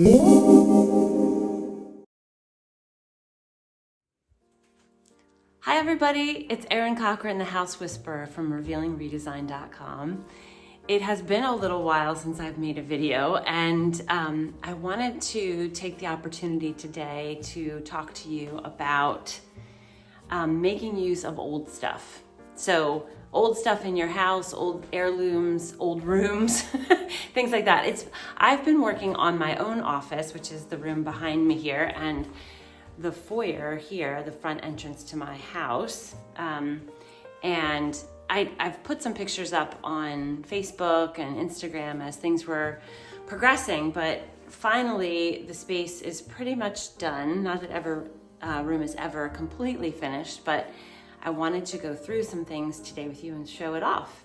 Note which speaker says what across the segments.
Speaker 1: Hi everybody, it's Erin Cochran, the House Whisperer from revealingredesign.com. It has been a little while since I've made a video, and I wanted to take the opportunity today to talk to you about making use of old stuff. So old stuff in your house, old heirlooms, old rooms, things like that. I've been working on my own office, which is the room behind me here, and the foyer here, the front entrance to my house. And I've put some pictures up on Facebook and Instagram as things were progressing, but finally the space is pretty much done. Not that room is ever completely finished, but I wanted to go through some things today with you and show it off.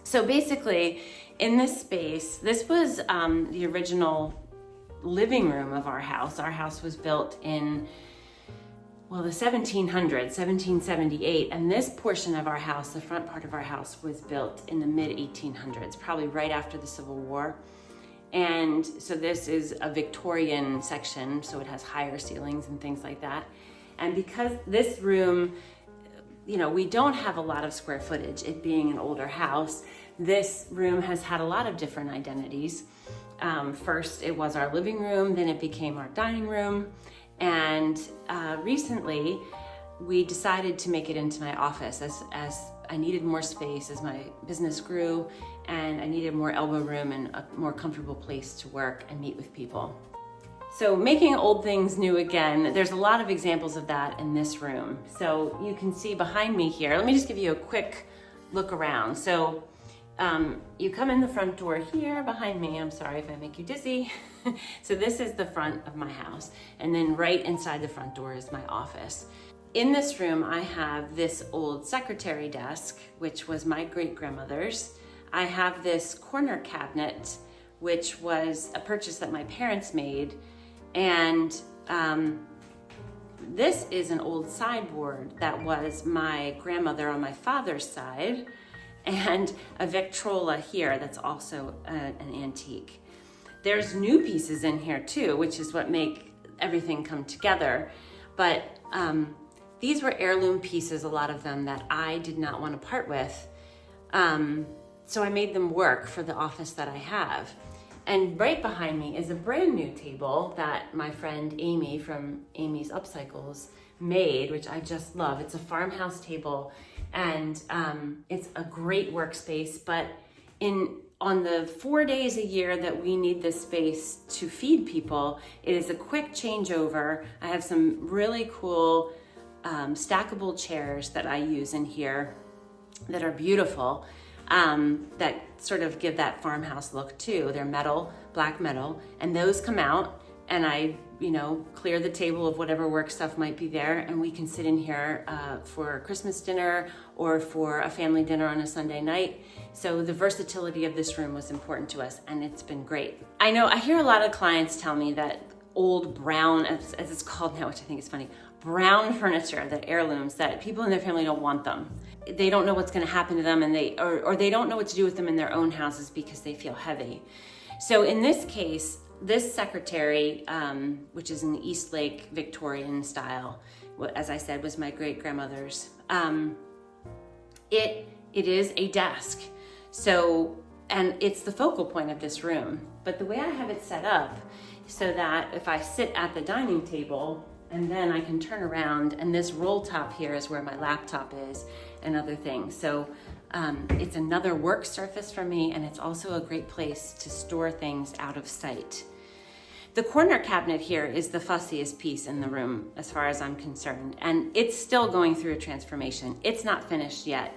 Speaker 1: So basically in this space, this was the original living room of our house. Our house was built in, the 1700s, 1778, and this portion of our house, the front part of our house, was built in the mid-1800s, probably right after the Civil War. And so this is a Victorian section, so it has higher ceilings and things like that. And because this room, we don't have a lot of square footage, it being an older house, this room has had a lot of different identities. First it was our living room, then it became our dining room, and recently we decided to make it into my office as I needed more space as my business grew, and I needed more elbow room and a more comfortable place to work and meet with people. So making old things new again, there's a lot of examples of that in this room. So you can see behind me here, let me just give you a quick look around. So you come in the front door here behind me. I'm sorry if I make you dizzy. So this is the front of my house. And then right inside the front door is my office. In this room, I have this old secretary desk, which was my great-grandmother's. I have this corner cabinet, which was a purchase that my parents made. And this is an old sideboard that was my grandmother on my father's side, and a Victrola here that's also an antique. There's new pieces in here too, which is what make everything come together. But these were heirloom pieces, a lot of them, that I did not want to part with. So I made them work for the office that I have. And right behind me is a brand new table that my friend Amy from Amy's Upcycles made, which I just love. It's a farmhouse table, and it's a great workspace, but on the 4 days a year that we need this space to feed people, it is a quick changeover. I have some really cool stackable chairs that I use in here that are beautiful, that sort of give that farmhouse look too. They're metal, black metal, and those come out, and I clear the table of whatever work stuff might be there, and we can sit in here for Christmas dinner or for a family dinner on a Sunday night. So the versatility of this room was important to us, and it's been great. I hear a lot of clients tell me that old brown, as it's called now, which I think is funny, brown furniture, the heirlooms, that people in their family don't want them. They don't know what's going to happen to them, and or they don't know what to do with them in their own houses because they feel heavy. So in this case, this secretary, which is in the Eastlake Victorian style, as I said, was my great-grandmother's. It is a desk. So, and it's the focal point of this room. But the way I have it set up, so that if I sit at the dining table, and then I can turn around, and this roll top here is where my laptop is and other things. So it's another work surface for me, and it's also a great place to store things out of sight. The corner cabinet here is the fussiest piece in the room as far as I'm concerned, and it's still going through a transformation. It's not finished yet.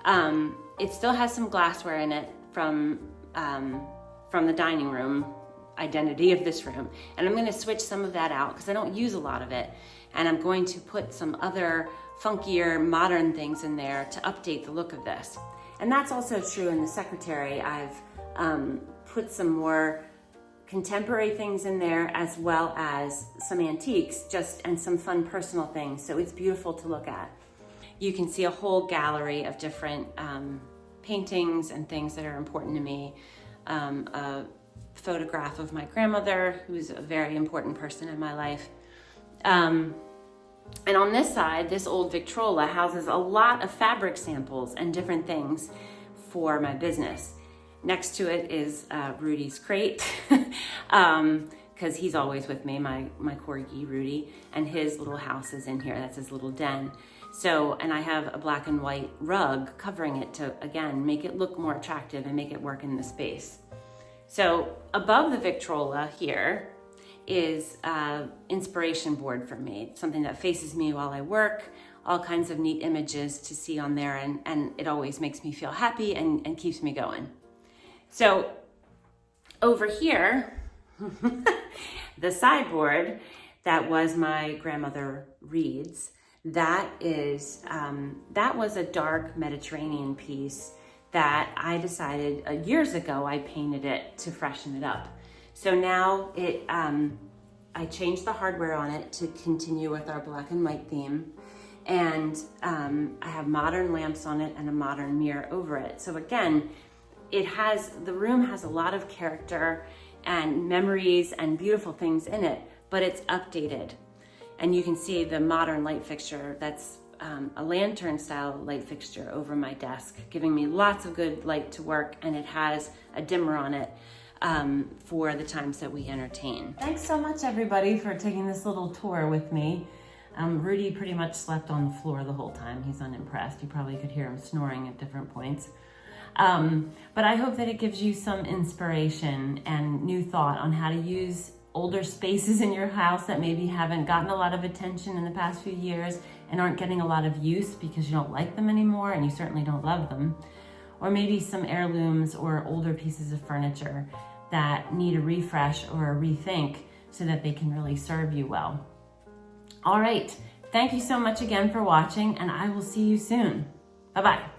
Speaker 1: It still has some glassware in it from the dining room identity of this room, and I'm going to switch some of that out because I don't use a lot of it, and I'm going to put some other funkier modern things in there to update the look of this. And that's also true in the secretary. I've put some more contemporary things in there, as well as some antiques, and some fun personal things, so it's beautiful to look at. You can see a whole gallery of different paintings and things that are important to me. photograph of my grandmother, who's a very important person in my life. And on this side, this old Victrola houses a lot of fabric samples and different things for my business. Next to it is Rudy's crate, because he's always with me, my corgi Rudy, and his little house is in here. That's his little den. So, and I have a black and white rug covering it to, again, make it look more attractive and make it work in the space. So above the Victrola here is inspiration board for me, something that faces me while I work, all kinds of neat images to see on there, and it always makes me feel happy and keeps me going. So over here, the sideboard that was my grandmother Reed's, that was a dark Mediterranean piece that I decided years ago I painted it to freshen it up. So now I changed the hardware on it to continue with our black and white theme. And I have modern lamps on it and a modern mirror over it. So again, the room has a lot of character and memories and beautiful things in it, but it's updated. And you can see the modern light fixture that's a lantern style light fixture over my desk, giving me lots of good light to work, and it has a dimmer on it for the times that we entertain. Thanks so much everybody for taking this little tour with me. Rudy pretty much slept on the floor the whole time. He's unimpressed. You probably could hear him snoring at different points. But I hope that it gives you some inspiration and new thought on how to use older spaces in your house that maybe haven't gotten a lot of attention in the past few years and aren't getting a lot of use because you don't like them anymore and you certainly don't love them. Or maybe some heirlooms or older pieces of furniture that need a refresh or a rethink so that they can really serve you well. All right, thank you so much again for watching, and I will see you soon. Bye-bye.